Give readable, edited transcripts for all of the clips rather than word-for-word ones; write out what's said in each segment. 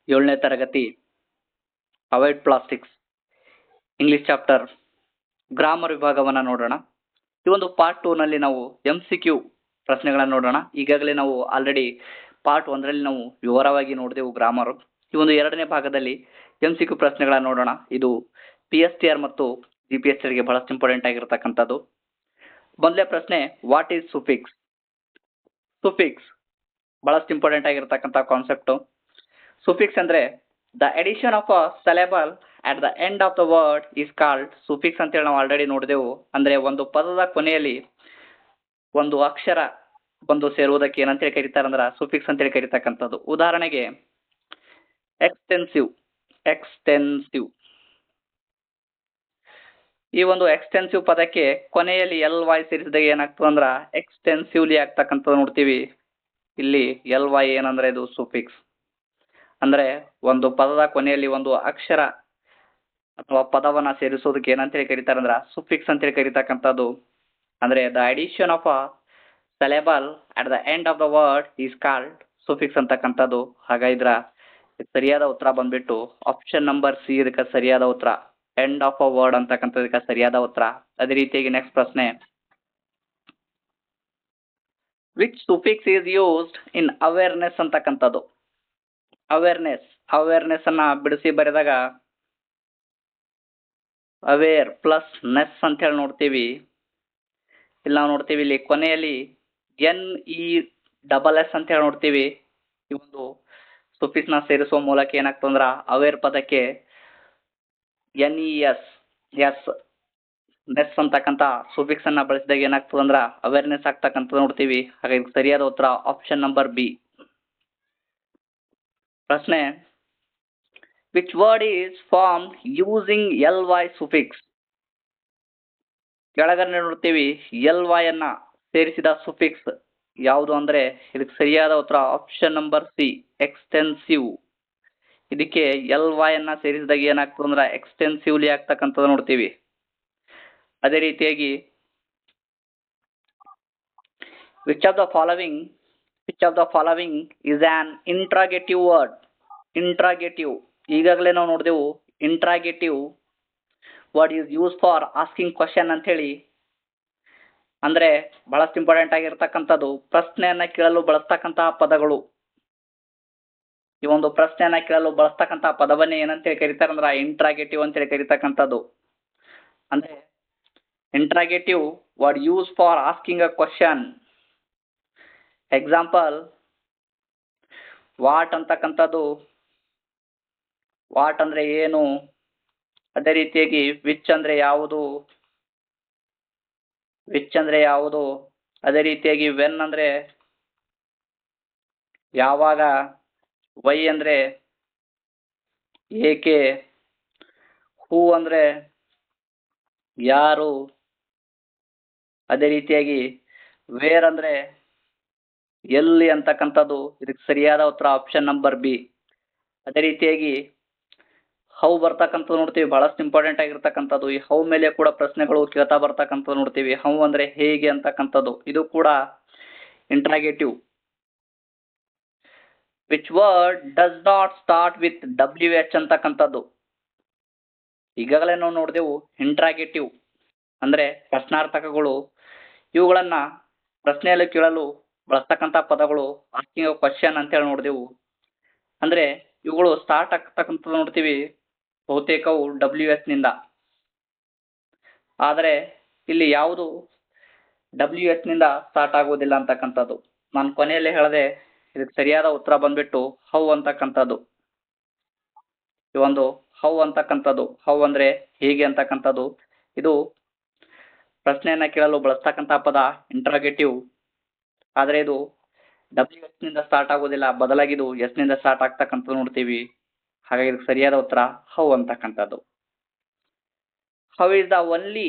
ಏಳನೇ ತರಗತಿ avoid plastics English chapter grammar ವಿಭಾಗವನ್ನು ನೋಡೋಣ. ಈ ಒಂದು ಪಾರ್ಟ್ 2 ನಲ್ಲಿ ನಾವು MCQ ಪ್ರಶ್ನೆಗಳನ್ನು ನೋಡೋಣ. ಈಗಾಗಲೇ ನಾವು ಆಲ್ರೆಡಿ ಪಾರ್ಟ್ 1ರಲ್ಲಿ ನಾವು ವಿವರವಾಗಿ ನೋಡಿದೆವು ಗ್ರಾಮರ್. ಈ ಒಂದು ಎರಡನೇ ಭಾಗದಲ್ಲಿ MCQ ಪ್ರಶ್ನೆಗಳನ್ನು ನೋಡೋಣ. ಇದು PSTR ಮತ್ತು GPSTR ಗೆ ಬಹಳಷ್ಟು ಇಂಪಾರ್ಟೆಂಟ್ ಆಗಿರತಕ್ಕಂಥದ್ದು. ಮೊದಲನೇ ಪ್ರಶ್ನೆ, ವಾಟ್ ಈಸ್ ಸುಫಿಕ್ಸ್? ಸುಫಿಕ್ಸ್ ಬಹಳಷ್ಟು ಇಂಪಾರ್ಟೆಂಟ್ ಆಗಿರತಕ್ಕಂಥ ಕಾನ್ಸೆಪ್ಟ್. ಸುಫಿಕ್ಸ್ ಅಂದ್ರೆ the addition of a syllable at the end of the word is called suffix ಅಂತ ಹೇಳಿ ನಾವು ಆಲ್ರೆಡಿ ನೋಡಿದೆವು. ಅಂದ್ರೆ ಒಂದು ಪದದ ಕೊನೆಯಲ್ಲಿ ಒಂದು ಅಕ್ಷರ ಬಂದು ಸೇರುವುದಕ್ಕೆ ಏನಂತೇಳಿ ಕರೀತಾರೆ ಅಂದ್ರೆ ಸುಫಿಕ್ಸ್ ಅಂತೇಳಿ ಕರೀತಕ್ಕಂಥದ್ದು. ಉದಾಹರಣೆಗೆ ಎಕ್ಸ್ಟೆನ್ಸಿವ್. ಈ ಒಂದು ಎಕ್ಸ್ಟೆನ್ಸಿವ್ ಪದಕ್ಕೆ ಕೊನೆಯಲ್ಲಿ LY ಸೇರಿಸಿದಾಗ ಏನಾಗ್ತದೆ ಅಂದ್ರ ಎಕ್ಸ್ಟೆನ್ಸಿವ್ಲಿ ಆಗ್ತಕ್ಕಂಥದ್ದು ನೋಡ್ತೀವಿ. ಇಲ್ಲಿ LY ಏನಂದ್ರೆ ಇದು ಸುಫಿಕ್ಸ್. ಅಂದ್ರೆ ಒಂದು ಪದದ ಕೊನೆಯಲ್ಲಿ ಒಂದು ಅಕ್ಷರ ಅಥವಾ ಪದವನ್ನ ಸೇರಿಸೋದಕ್ಕೆ ಏನಂತೇಳಿ ಕರೀತಾರೆ ಅಂದ್ರ ಸುಫಿಕ್ಸ್ ಅಂತೇಳಿ ಕರೀತಕ್ಕಂಥದ್ದು. ಅಂದ್ರೆ the addition of a syllable at the end of the word is called suffix ಅಂತಕ್ಕಂಥದ್ದು. ಹಾಗಾದ್ರ ಸರಿಯಾದ ಉತ್ತರ ಬಂದ್ಬಿಟ್ಟು ಆಪ್ಷನ್ ನಂಬರ್ ಸಿ ಇದಕ್ಕೆ ಸರಿಯಾದ ಉತ್ತರ. ಎಂಡ್ ಆಫ್ ಅ ವರ್ಡ್ ಅಂತಕ್ಕಂಥದಕ್ಕೆ ಸರಿಯಾದ ಉತ್ತರ. ಅದೇ ರೀತಿಯಾಗಿ ನೆಕ್ಸ್ಟ್ ಪ್ರಶ್ನೆ, which suffix is used in awareness ಅಂತಕ್ಕಂಥದ್ದು. ಅವೇರ್ನೆಸ್ ಅನ್ನ ಬಿಡಿಸಿ ಬರೆದಾಗ ಅವೇರ್ ಪ್ಲಸ್ ನೆಸ್ ಅಂತ ಹೇಳಿ ನೋಡ್ತೀವಿ. ಇಲ್ಲಿ ನಾವು ನೋಡ್ತೀವಿ ಇಲ್ಲಿ ಕೊನೆಯಲ್ಲಿ NESS ಅಂತ ಹೇಳಿ ನೋಡ್ತೀವಿ. ಈ ಒಂದು ಸುಫಿಕ್ಸ್ ನ ಸೇರಿಸುವ ಮೂಲಕ ಏನಾಗ್ತದೆ ಅಂದ್ರ ಅವೇರ್ ಪದಕ್ಕೆ ನೆಸ್ ಅಂತಕ್ಕಂಥ ಸುಫಿಕ್ಸ್ ಅನ್ನ ಬಳಸಿದಾಗ ಏನಾಗ್ತದೆ ಅಂದ್ರ ಅವೇರ್ನೆಸ್ ಆಗ್ತಕ್ಕಂಥದ್ದು ನೋಡ್ತೀವಿ. ಹಾಗಾಗಿ ಸರಿಯಾದ ಉತ್ತರ ಆಪ್ಷನ್ ನಂಬರ್ ಬಿ. ಪ್ರಶ್ನೆ, which word is form using LY suffix? ಕೆಳಗಡೆ ನೋಡ್ತೀವಿ LY ಅನ್ನ ಸೇರಿಸಿದ ಸುಫಿಕ್ಸ್ ಯಾವುದು ಅಂದ್ರೆ ಇದಕ್ಕೆ ಸರಿಯಾದ ಉತ್ತರ ಆಪ್ಷನ್ ನಂಬರ್ ಸಿ, ಎಕ್ಸ್ಟೆನ್ಸಿವ್. ಇದಕ್ಕೆ LY ಅನ್ನ ಸೇರಿಸಿದಾಗ ಏನಾಗ್ತದೆ ಅಂದ್ರೆ ಎಕ್ಸ್ಟೆನ್ಸಿವ್ಲಿ ಆಗ್ತಕ್ಕಂಥದ್ದು ನೋಡ್ತೀವಿ. ಅದೇ ರೀತಿಯಾಗಿ which of the following is on interrogative word? Interrogative ಈಗಾಗಲೇ ನಾವು ನೋಡಿದೆವು. Interrogative word is use for asking question ಅಂತ ಹೇಳಿ. ಅಂದ್ರೆ ಬಹಳಷ್ಟು ಇಂಪಾರ್ಟೆಂಟ್ ಆಗಿರ್ತಕ್ಕಂಥದ್ದು ಪ್ರಶ್ನೆಯನ್ನ ಕೇಳಲು ಬಳಸ್ತಕ್ಕಂತಹ ಪದಗಳು. ಈ ಒಂದು ಪ್ರಶ್ನೆಯನ್ನ ಕೇಳಲು ಬಳಸ್ತಕ್ಕಂತಹ ಪದವನ್ನೇ ಏನಂತೇಳಿ ಕರೀತಾರೆ ಅಂದ್ರ ಇಂಟ್ರಾಗೇಟಿವ್ ಅಂತೇಳಿ ಕರೀತಕ್ಕಂಥದ್ದು. ಅಂದ್ರೆ interrogative word use for asking a question. Example, what ಅಂತಕ್ಕಂಥದ್ದು ವಾಟ್ ಅಂದ್ರೆ ಏನು. ಅದೇ ರೀತಿಯಾಗಿ ವಿಚ್ ಅಂದ್ರೆ ಯಾವುದು. ಅದೇ ರೀತಿಯಾಗಿ ವೆನ್ ಅಂದ್ರೆ ಯಾವಾಗ. ವೈ ಅಂದ್ರೆ ಏಕೆ. ಹೂ ಅಂದ್ರೆ ಯಾರು. ಅದೇ ರೀತಿಯಾಗಿ ವೇರ್ ಅಂದ್ರೆ ಎಲ್ಲಿ ಅಂತಕ್ಕಂಥದ್ದು. ಇದಕ್ಕೆ ಸರಿಯಾದ ಉತ್ತರ ಆಪ್ಷನ್ ನಂಬರ್ ಬಿ. ಅದೇ ರೀತಿಯಾಗಿ ಹೌ ಬರ್ತಕ್ಕಂಥದ್ದು ನೋಡ್ತೀವಿ. ಬಹಳಷ್ಟು ಇಂಪಾರ್ಟೆಂಟ್ ಆಗಿರ್ತಕ್ಕಂಥದ್ದು. ಈ ಹೌ ಮೇಲೆ ಕೂಡ ಪ್ರಶ್ನೆಗಳು ಕೇಳ್ತಾ ಬರ್ತಕ್ಕಂಥದ್ದು ನೋಡ್ತೀವಿ. ಹೌ ಅಂದ್ರೆ ಹೇಗೆ ಅಂತಕ್ಕಂಥದ್ದು. ಇದು ಕೂಡ interrogative. Which word does not start with WH ಅಂತಕ್ಕಂಥದ್ದು. ಈಗಾಗಲೇ ನಾವು ನೋಡಿದೆವು ಇಂಟ್ರಾಗೇಟಿವ್ ಅಂದ್ರೆ ಪ್ರಶ್ನಾರ್ಥಕಗಳು. ಇವುಗಳನ್ನ ಪ್ರಶ್ನೆಯಲ್ಲಿ ಕೇಳಲು ಬಳಸ್ತಕ್ಕಂಥ ಪದಗಳು ಆಸ್ಕಿಂಗ್ ಅ ಕ್ವಶನ್ ಅಂತ ಹೇಳಿ ನೋಡಿದೆವು. ಅಂದ್ರೆ ಇವುಗಳು ಸ್ಟಾರ್ಟ್ ಆಗ್ತಕ್ಕಂಥದ್ದು ನೋಡ್ತೀವಿ ಬಹುತೇಕವು WH ನಿಂದ. ಆದರೆ ಇಲ್ಲಿ ಯಾವುದು WH ನಿಂದ ಸ್ಟಾರ್ಟ್ ಆಗುವುದಿಲ್ಲ ಅಂತಕ್ಕಂಥದ್ದು. ನಾನು ಕೊನೆಯಲ್ಲಿ ಹೇಳದೆ ಇದಕ್ಕೆ ಸರಿಯಾದ ಉತ್ತರ ಬಂದ್ಬಿಟ್ಟು ಹೌ ಅಂತಕ್ಕಂಥದ್ದು. ಈ ಒಂದು ಹೌ ಅಂತಕ್ಕಂಥದ್ದು, ಹೌ ಅಂದ್ರೆ ಹೇಗೆ ಅಂತಕ್ಕಂಥದ್ದು. ಇದು ಪ್ರಶ್ನೆಯನ್ನ ಕೇಳಲು ಬಳಸ್ತಕ್ಕಂಥ ಪದ ಇಂಟ್ರಾಗೇಟಿವ್. ಆದ್ರೆ ಇದು WH ನಿಂದ ಸ್ಟಾರ್ಟ್ ಆಗುವುದಿಲ್ಲ, ಬದಲಾಗಿ ಇದು S ನಿಂದ ಸ್ಟಾರ್ಟ್ ಆಗ್ತಕ್ಕಂಥದ್ದು ನೋಡ್ತೀವಿ. ಹಾಗಾಗಿ ಇದಕ್ಕೆ ಸರಿಯಾದ ಉತ್ತರ ಹೌ ಅಂತಕ್ಕಂಥದ್ದು. How is the only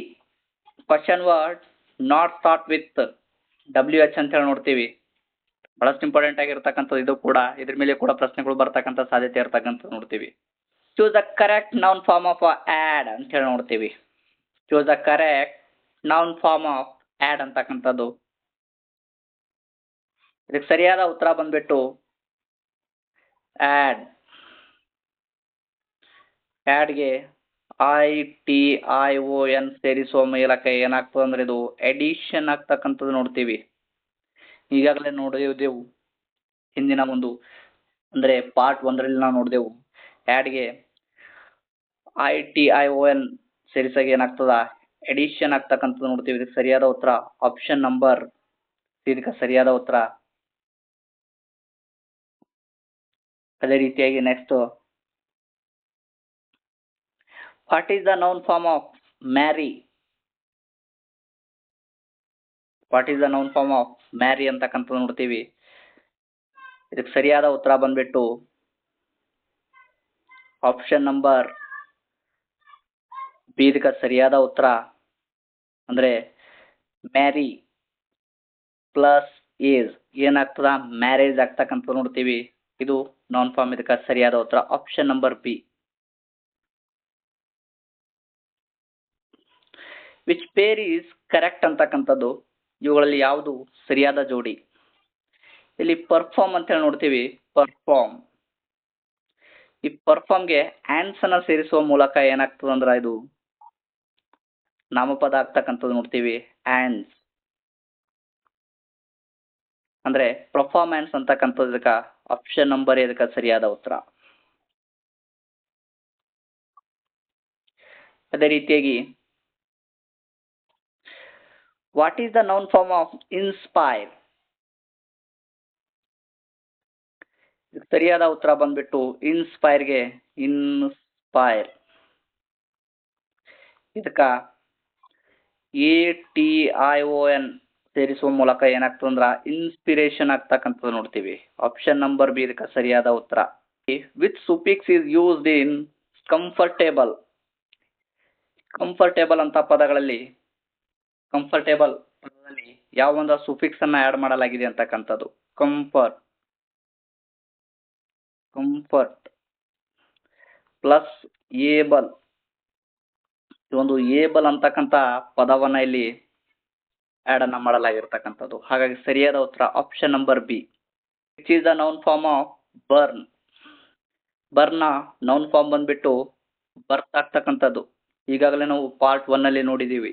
question word not start with WH ಅಂತ ಹೇಳಿ ನೋಡ್ತೀವಿ. ಬಹಳಷ್ಟು ಇಂಪಾರ್ಟೆಂಟ್ ಆಗಿರ್ತಕ್ಕಂಥದ್ದು. ಇದು ಕೂಡ ಇದ್ರ ಮೇಲೆ ಕೂಡ ಪ್ರಶ್ನೆಗಳು ಬರ್ತಕ್ಕಂಥ ಸಾಧ್ಯತೆ ಇರ್ತಕ್ಕಂಥದ್ದು ನೋಡ್ತೀವಿ. Choose the correct noun form of add ಅಂತ ಹೇಳಿ ನೋಡ್ತೀವಿ. Choose the correct noun form of add ಅಂತಕ್ಕಂಥದ್ದು. ಇದಕ್ಕೆ ಸರಿಯಾದ ಉತ್ತರ ಬಂದ್ಬಿಟ್ಟು ಆಡ್. ಆ್ಯಡ್ಗೆ ITION ಸೇರಿಸುವ ಮೂಲಕ ಏನಾಗ್ತದೆ ಅಂದ್ರೆ ಇದು ಎಡಿಷನ್ ಆಗ್ತಕ್ಕಂಥದ್ದು ನೋಡ್ತೀವಿ. ಈಗಾಗಲೇ ನೋಡಿದೆವು ಹಿಂದಿನ ಒಂದು ಅಂದ್ರೆ ಪಾರ್ಟ್ 1ರಲ್ಲಿ ನಾವು ನೋಡಿದೆವು. ಆ್ಯಡ್ಗೆ ITION ಸೇರಿಸಾಗ ಏನಾಗ್ತದ ಎಡಿಷನ್ ಆಗ್ತಕ್ಕಂಥದ್ದು ನೋಡ್ತೀವಿ. ಇದಕ್ಕೆ ಸರಿಯಾದ ಉತ್ತರ ಆಪ್ಷನ್ ನಂಬರ್ ಇದಕ್ಕೆ ಸರಿಯಾದ ಉತ್ತರ. ಅದೇ ರೀತಿಯಾಗಿ next, what is the noun form of marry? What is the noun form of marry ಅಂತಕ್ಕಂಥದ್ದು ನೋಡ್ತೀವಿ. ಇದಕ್ಕೆ ಸರಿಯಾದ ಉತ್ತರ ಬಂದ್ಬಿಟ್ಟು ಆಪ್ಷನ್ ನಂಬರ್ ಬಿ ಇದಕ್ಕೆ ಸರಿಯಾದ ಉತ್ತರ. ಅಂದ್ರೆ ಮ್ಯಾರಿ ಪ್ಲಸ್ ಏಜ್ ಏನಾಗ್ತದ ಮ್ಯಾರೇಜ್ ಆಗ್ತಕ್ಕಂಥದ್ದು ನೋಡ್ತೀವಿ. ಇದು ನೌನ್ ಫಾರ್ಮ್. ಇದಕ್ಕೆ ಸರಿಯಾದ ಉತ್ತರ option number B. Which pair is correct ಅಂತಕ್ಕಂಥದ್ದು, ಇವುಗಳಲ್ಲಿ ಯಾವುದು ಸರಿಯಾದ ಜೋಡಿ? ಇಲ್ಲಿ ಪರ್ಫಾರ್ಮ್ ಅಂತ ಹೇಳಿ ನೋಡ್ತೀವಿ. ಪರ್ಫಾರ್ಮ್, ಈ ಪರ್ಫಾರ್ಮ್ಗೆ ಆನ್ಸ್ ಅನ್ನ ಸೇರಿಸುವ ಮೂಲಕ ಏನಾಗ್ತದೆ ಅಂದ್ರೆ ಇದು ನಾಮಪದ ಆಗ್ತಕ್ಕಂಥದ್ದು ನೋಡ್ತೀವಿ. ಆನ್ಸ್ ಅಂದ್ರೆ ಪರ್ಫಾರ್ಮೆನ್ಸ್ ಅಂತಕ್ಕಂಥದ್ದು ಇದಕ್ಕೆ ಆಪ್ಷನ್ ನಂಬರ್ ಇದಕ್ಕೆ ಸರಿಯಾದ ಉತ್ತರ. ಅದೇ ರೀತಿಯಾಗಿ what is the noun form of inspire? ಸರಿಯಾದ ಉತ್ತರ ಬಂದ್ಬಿಟ್ಟು ಇನ್ಸ್ಪೈರ್ಗೆ ಇನ್ಸ್ಪೈರ್. ಇದಕ್ಕ ATION ಸೇರಿಸುವ ಮೂಲಕ ಏನಾಗ್ತದೆ ಅಂದ್ರ ಇನ್ಸ್ಪಿರೇಷನ್ ಆಗ್ತಕ್ಕಂಥದ್ದು ನೋಡ್ತೀವಿ. ಆಪ್ಷನ್ ನಂಬರ್ ಬಿ ಇದಕ್ಕೆ ಸರಿಯಾದ ಉತ್ತರ. Which suffix is used in comfortable? Comfortable ಅಂತ ಪದಗಳಲ್ಲಿ ಕಂಫರ್ಟೇಬಲ್ ಪದದಲ್ಲಿ ಯಾವ ಒಂದು ಸುಫಿಕ್ಸ್ ಅನ್ನ ಆಡ್ ಮಾಡಲಾಗಿದೆ ಅಂತಕ್ಕಂಥದ್ದು. ಕಂಫರ್ಟ್ ಪ್ಲಸ್ ಏಬಲ್, ಒಂದು ಏಬಲ್ ಅಂತಕ್ಕಂಥ ಪದವನ್ನ ಇಲ್ಲಿ ಆಡ್ ಅನ್ನ ಮಾಡಲಾಗಿರ್ತಕ್ಕಂಥದ್ದು. ಹಾಗಾಗಿ ಸರಿಯಾದ ಉತ್ತರ option number B. Which is the noun form of burn? ಬರ್ನ ನೌನ್ ಫಾರ್ಮ್ ಬಂದ್ಬಿಟ್ಟು ಬರ್ತ್ ಆಗ್ತಕ್ಕಂಥದ್ದು. ಈಗಾಗಲೇ ನಾವು ಪಾರ್ಟ್ 1ನಲ್ಲಿ ನೋಡಿದೀವಿ.